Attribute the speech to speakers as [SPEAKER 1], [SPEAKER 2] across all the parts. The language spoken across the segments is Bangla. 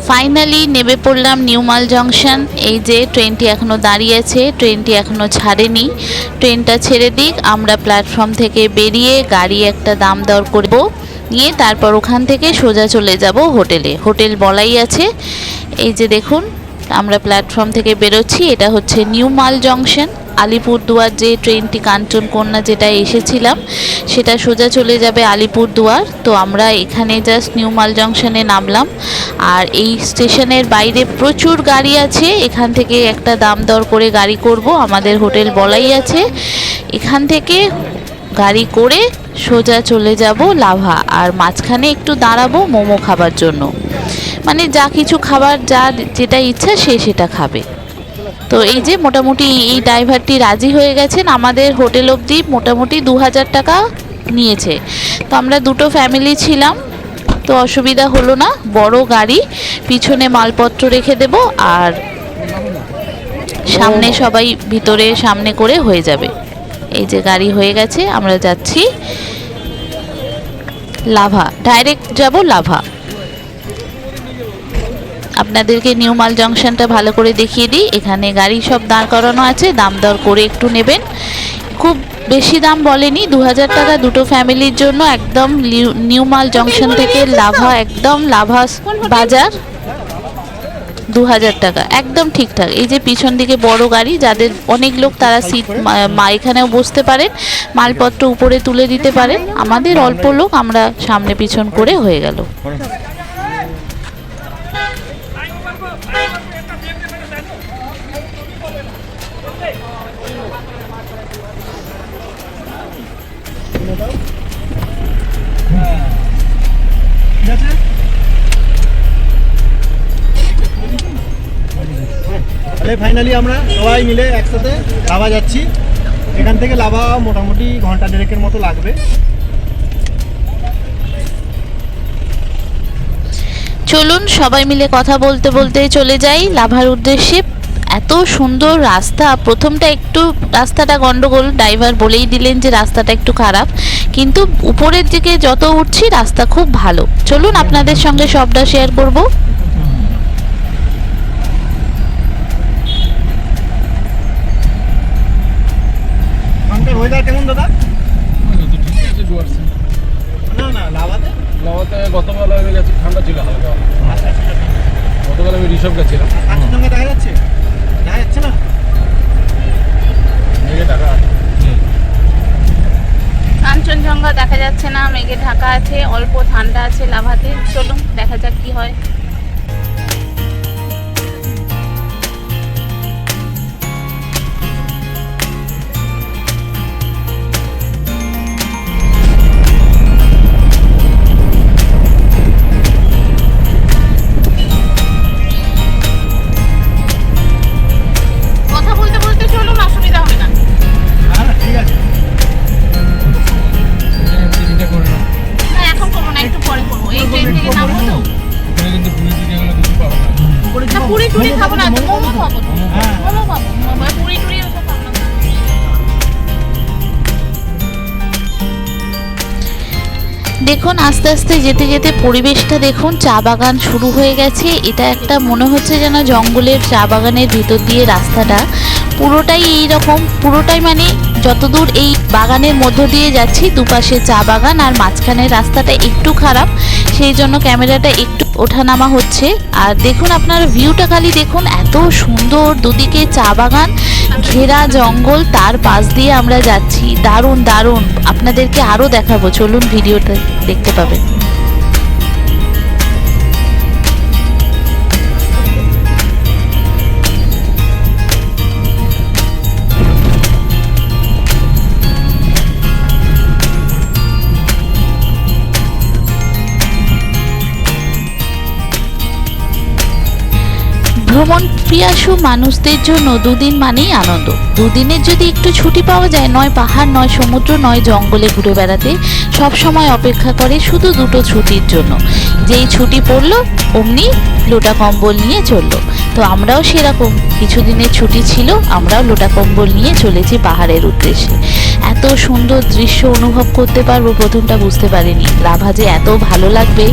[SPEAKER 1] ফাইনালি নেমে পড়লাম নিউ মাল জংশন। এই যে ট্রেনটি এখনও দাঁড়িয়ে আছে, ট্রেনটি এখনও ছাড়েনি। ট্রেনটা ছেড়ে দিক, আমরা প্ল্যাটফর্ম থেকে বেরিয়ে গাড়ি একটা দাম দর করব, নিয়ে তারপর ওখান থেকে সোজা চলে যাব হোটেলে। হোটেল বলাই আছে। এই যে দেখুন আমরা প্ল্যাটফর্ম থেকে বেরোচ্ছি, এটা হচ্ছে নিউ মাল জংশন। আলিপুরদুয়ার যে ট্রেনটি কাঞ্চনকন্যা যেটা এসেছিলাম সেটা সোজা চলে যাবে আলিপুরদুয়ার। তো আমরা এখানে জাস্ট নিউ মাল জংশনে নামলাম। আর এই স্টেশনের বাইরে প্রচুর গাড়ি আছে, এখান থেকে একটা দাম দর করে গাড়ি করব। আমাদের হোটেল বলাই আছে, এখান থেকে গাড়ি করে সোজা চলে যাব লাভা। আর মাঝখানে একটু দাঁড়াবো মোমো খাবার জন্য, মানে যা কিছু খাবার যা যেটা ইচ্ছা সে সেটা খাবে। তো এই যে মোটামুটি এই ড্রাইভারটি রাজি হয়ে গেছেন, আমাদের হোটেল অবধি মোটামুটি 2000 টাকা নিয়েছে। তো আমরা দুটো ফ্যামিলি ছিলাম, তো অসুবিধা হলো না। বড় গাড়ি, পিছনে মালপত্র রেখে দেব আর সামনে সবাই ভিতরে সামনে করে হয়ে যাবে। এই যে গাড়ি হয়ে গেছে, আমরা যাচ্ছি লাভা, ডাইরেক্ট যাব লাভা। আপনাদেরকে নিউ মাল জংশনটা ভালো করে দেখিয়ে দিই। এখানে গাড়ি সব দাঁড় করানো আছে, দাম দর করে একটু নেবেন। খুব বেশি দাম বলেনি, 2000 টাকা দুটো ফ্যামিলির জন্য। একদম নিউ মাল জংশন থেকে লাভা, একদম লাভা বাজার, 2000 টাকা একদম ঠিকঠাক। এই যে পিছন দিকে বড় গাড়ি, যাদের অনেক লোক তারা সিট এখানেও বসতে পারেন, মালপত্র উপরে তুলে দিতে পারেন। আমাদের অল্প লোক, আমরা সামনে পিছন করে হয়ে গেল।
[SPEAKER 2] ফাইনালি আমরা সবাই মিলে একসাথে লাভা যাচ্ছি। এখান থেকে লাভা মোটামুটি ঘন্টা দেড়েকের মতো লাগবে।
[SPEAKER 1] চলুন সবাই মিলে কথা বলতে বলতে চলে যাই লাভার উদ্দেশ্যে। এত সুন্দর রাস্তা, প্রথমটা একটু রাস্তাটা গন্ডগোল, ড্রাইভার বলেই দিলেন যে রাস্তাটা একটু খারাপ, কিন্তু উপরের দিকে যত উঠছি রাস্তা খুব ভালো। চলুন আপনাদের সঙ্গে সবটা শেয়ার করব।
[SPEAKER 2] ওয়েদার কেমন দাদা?
[SPEAKER 3] গতকাল আমি গেছি, ঠান্ডা ছিল হালকা। গতকাল আমি ঋষভ গেছিলাম।
[SPEAKER 2] কাঞ্চনজঙ্ঘা দেখা যাচ্ছে? দেখা যাচ্ছে না,
[SPEAKER 3] মেঘে ঢাকা।
[SPEAKER 1] কাঞ্চনজঙ্ঘা দেখা যাচ্ছে না, মেঘে ঢাকা আছে, অল্প ঠান্ডা আছে লাভাতে। চলুন দেখা যাক কি হয়। দেখুন আস্তে আস্তে যেতে যেতে পরিবেশটা দেখুন, চা বাগান শুরু হয়ে গেছে। এটা একটা মনে হচ্ছে যেন জঙ্গলের চা বাগানের ভিতর দিয়ে রাস্তাটা পুরোটাই এই রকম, পুরোটাই মানে যতদূর এই বাগানের মধ্য দিয়ে যাচ্ছি দুপাশে চা বাগান, আর মাঝখানের রাস্তাটা একটু খারাপ, সেই জন্য ক্যামেরাটা একটু ওঠানামা হচ্ছে। আর দেখুন আপনার ভিউটা খালি দেখুন, এত সুন্দর, দুদিকে চা বাগান ঘেরা জঙ্গল, তার পাশ দিয়ে আমরা যাচ্ছি। দারুণ দারুণ, আপনাদেরকে আরও দেখাবো, চলুন ভিডিওটা দেখতে পাবেন। ভ্রমণ পিয়াসু মানুষদের জন্য দুদিন মানেই আনন্দ। দুদিনের যদি একটু ছুটি পাওয়া যায়, নয় পাহাড়, নয় সমুদ্র, নয় জঙ্গলে ঘুরে বেড়াতে, সব সময় অপেক্ষা করে শুধু দুটো ছুটির জন্য। যেই ছুটি পড়লো অমনি লোটা কম্বল নিয়ে চললো। তো আমরাও সেরকম কিছুদিনের ছুটি ছিল, আমরাও লোটা কম্বল নিয়ে চলেছি পাহাড়ের উদ্দেশ্যে। এত সুন্দর দৃশ্য অনুভব করতে পারবো প্রথমটা বুঝতে পারিনি, লাভা যে এত ভালো লাগবে।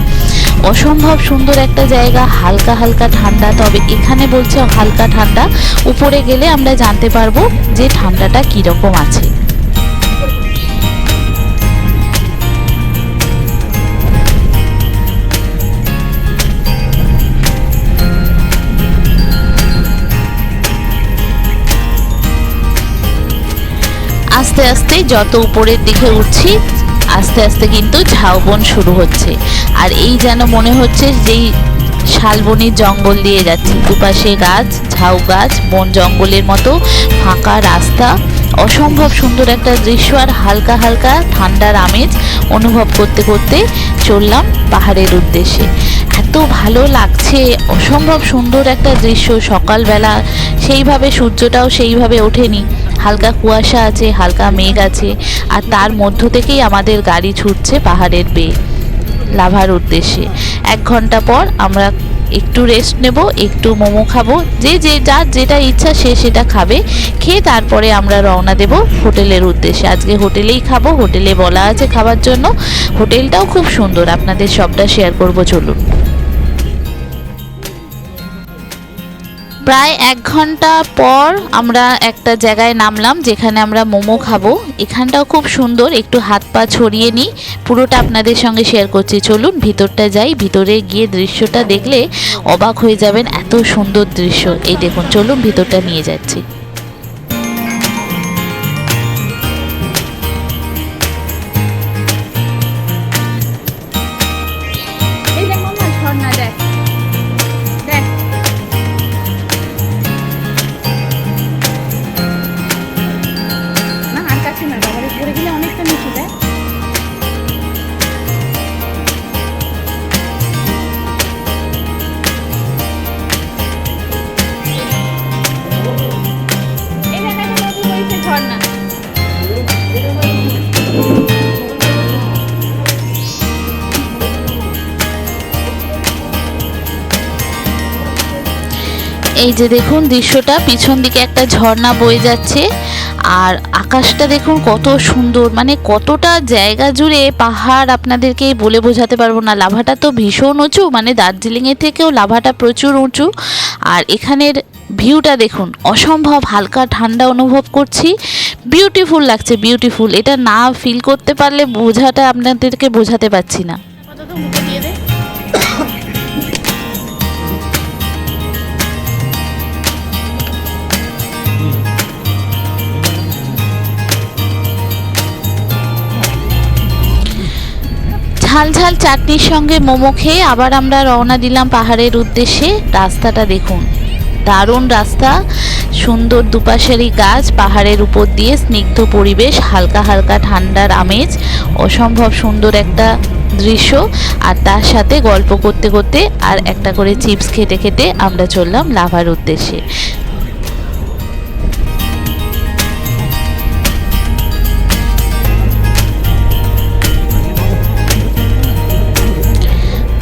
[SPEAKER 1] অসম্ভব সুন্দর একটা জায়গা, হালকা হালকা ঠান্ডা, তবে এখানে বলছে হালকা ঠান্ডা, উপরে গেলে আমরা জানতে পারবো যে ঠান্ডাটা কীরকম আছে। আস্তে আস্তে যত উপরের দিকে উঠছি আস্তে আস্তে কিন্তু ঝাউবন শুরু হচ্ছে, আর এই যেন মনে হচ্ছে যেই শালবনির জঙ্গল দিয়ে যাচ্ছি, দুপাশে গাছ, ঝাউ গাছ, বন জঙ্গলের মতো ফাঁকা রাস্তা, অসম্ভব সুন্দর একটা দৃশ্য, আর হালকা হালকা ঠান্ডার আমেজ অনুভব করতে করতে চললাম পাহাড়ের উদ্দেশ্যে। এত ভালো লাগছে, অসম্ভব সুন্দর একটা দৃশ্য। সকালবেলা সেইভাবে সূর্যটাও সেইভাবে ওঠেনি, হালকা কুয়াশা আছে, হালকা মেঘ আছে, আর তার মধ্য থেকেই আমাদের গাড়ি ছুটছে পাহাড়ের বেয়ে লাভার উদ্দেশ্যে। 1 ঘন্টা পর আমরা একটু রেস্ট নেব, একটু মোমো খাবো, যে যার যেটা ইচ্ছা সে সেটা খাবে, খেয়ে তারপরে আমরা রওনা দেব হোটেলের উদ্দেশ্যে। আজকে হোটেলেই খাবো, হোটেলে বলা আছে খাবার জন্য, হোটেলটাও খুব সুন্দর, আপনাদের সবটা শেয়ার করব, চলুন। প্রায় 1 ঘন্টা পর আমরা একটা জায়গায় নামলাম যেখানে আমরা মোমো খাবো। এখানটাও খুব সুন্দর, একটু হাত পা ছড়িয়ে নিই, পুরোটা আপনাদের সঙ্গে শেয়ার করছি। চলুন ভিতরটা যাই, ভিতরে গিয়ে দৃশ্যটা দেখলে অবাক হয়ে যাবেন, এত সুন্দর দৃশ্য। এই দেখুন, চলুন ভিতরটা নিয়ে যাচ্ছি। এই যে দেখুন দৃশ্যটা, পিছন দিকে একটা ঝর্ণা বয়ে যাচ্ছে, আর আকাশটা দেখুন কত সুন্দর, মানে কতটা জায়গা জুড়ে পাহাড় আপনাদেরকে বলে বোঝাতে পারবো না। লাভাটা তো ভীষণ উঁচু, মানে দার্জিলিংয়ের থেকেও লাভাটা প্রচুর উঁচু, আর এখানের ভিউটা দেখুন, অসম্ভব হালকা ঠান্ডা অনুভব করছি, বিউটিফুল লাগছে, বিউটিফুল। এটা না ফিল করতে পারলে বোঝাটা আপনাদেরকে বোঝাতে পারছি না। ঝাল ঝাল চাটনির সঙ্গে মোমো খেয়ে আবার আমরা রওনা দিলাম পাহাড়ের উদ্দেশ্যে। রাস্তাটা দেখুন, দারুণ রাস্তা, সুন্দর দুপাশেরই গাছ, পাহাড়ের উপর দিয়ে স্নিগ্ধ পরিবেশ, হালকা হালকা ঠান্ডার আমেজ, অসম্ভব সুন্দর একটা দৃশ্য, আর তার সাথে গল্প করতে করতে আর একটা করে চিপস খেতে খেতে আমরা চললাম লাভার উদ্দেশ্যে।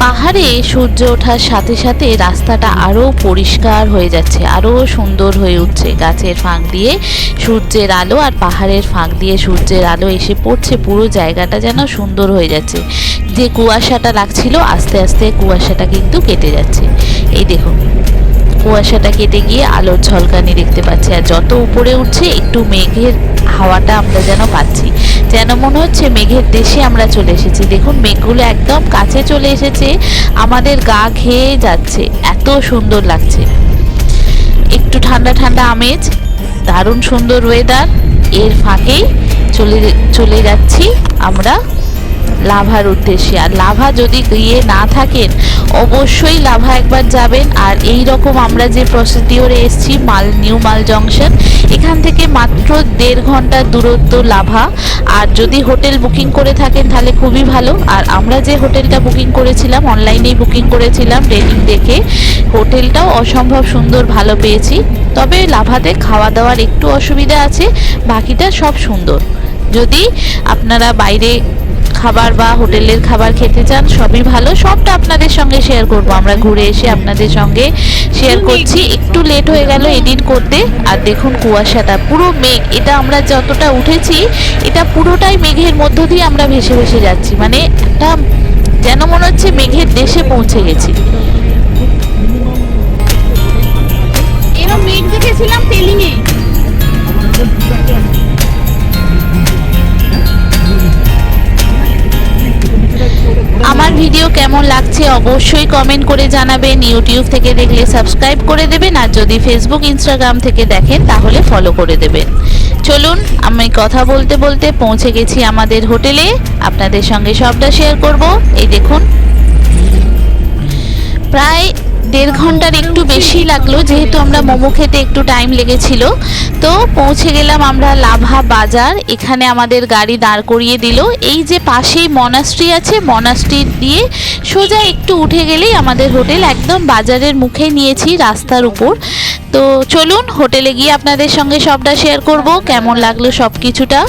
[SPEAKER 1] পাহাড়ে সূর্য ওঠার সাথে সাথে রাস্তাটা আরও পরিষ্কার হয়ে যাচ্ছে, আরও সুন্দর হয়ে উঠছে। গাছের ফাঁক দিয়ে সূর্যের আলো আর পাহাড়ের ফাঁক দিয়ে সূর্যের আলো এসে পড়ছে, পুরো জায়গাটা যেন সুন্দর হয়ে যাচ্ছে। যে কুয়াশাটা লাগছিল আস্তে আস্তে কুয়াশাটা কিন্তু কেটে যাচ্ছে। এই দেখুন, কুয়াশাটা কেটে গিয়ে আলোর ঝলকানি দেখতে পাচ্ছি, আর যত উপরে উঠছে একটু মেঘের হাওয়াটা আমরা যেন পাচ্ছি, যেন মনে হচ্ছে মেঘের দেশে আমরা চলে এসেছি। দেখুন মেঘগুলো একদম কাছে চলে এসেছে, আমাদের গা ঘেয়ে যাচ্ছে, এত সুন্দর লাগছে। একটু ঠান্ডা ঠান্ডা আমেজ, দারুণ সুন্দর ওয়েদার, এর ফাঁকেই চলে যাচ্ছি আমরা লাভার উদ্দেশ্যে। আর লাভা যদি গিয়ে না থাকেন অবশ্যই লাভা একবার যাবেন। আর এই রকম আমরা যে প্রসিডিওরে এসেছি নিউ মাল জংশন, এখান থেকে মাত্র 1.5 ঘন্টার দূরত্ব লাভা। আর যদি হোটেল বুকিং করে থাকেন তাহলে খুবই ভালো। আর আমরা যে হোটেলটা বুকিং করেছিলাম, অনলাইনেই বুকিং করেছিলাম রেটিং দেখে, হোটেলটাও অসম্ভব সুন্দর ভালো পেয়েছি। তবে লাভাতে খাওয়া দাওয়ার একটু অসুবিধা আছে, বাকিটা সব সুন্দর। যদি আপনারা বাইরে খাবার বা হোটেলের খাবার খেতে চান সবই ভালো, সবটা আপনাদের সঙ্গে শেয়ার করব। আমরা ঘুরে এসে আপনাদের সঙ্গে শেয়ার করছি। একটু লেট হয়ে গেল এডিট করতে। আর দেখুন কুয়াশাটা, পুরো মেঘ, এটা আমরা যতটা উঠেছি এটা পুরোটাই মেঘের মধ্য দিয়ে আমরা ভেসে ভেসে যাচ্ছি, মানে একটা যেন মনে হচ্ছে মেঘের দেশে পৌঁছে গেছি।
[SPEAKER 4] এরকম মেঘ দেখেছিলাম তেলিংয়ে।
[SPEAKER 1] আমার ভিডিও কেমন লাগছে অবশ্যই কমেন্ট করে জানাবেন। ইউটিউব থেকে দেখলে সাবস্ক্রাইব করে দেবেন, আর যদি ফেসবুক ইনস্টাগ্রাম থেকে দেখেন তাহলে ফলো করে দেবেন। চলুন, আমি কথা বলতে বলতে পৌঁছে গেছি আমাদের হোটেলে, আপনাদের সঙ্গে সবটা শেয়ার করব। এই দেখুন, প্রায় 1.5 ঘন্টার একটু বেশি লাগলো, যেহেতু আমরা মোমো খেতে একটু টাইম লেগেছিল। তো পৌঁছে গেলাম আমরা লাভা বাজার। এখানে আমাদের গাড়ি দাঁড় করিয়ে দিল। এই যে পাশেই মনাস্ট্রি আছে, মনাস্ট্রি দিয়ে সোজা একটু উঠে গেলেই আমাদের হোটেল, একদম বাজারের মুখে নিয়েছি, রাস্তার উপর। তো চলুন হোটেলে গিয়ে আপনাদের সঙ্গে সবটা শেয়ার করব, কেমন লাগলো সব কিছুটা।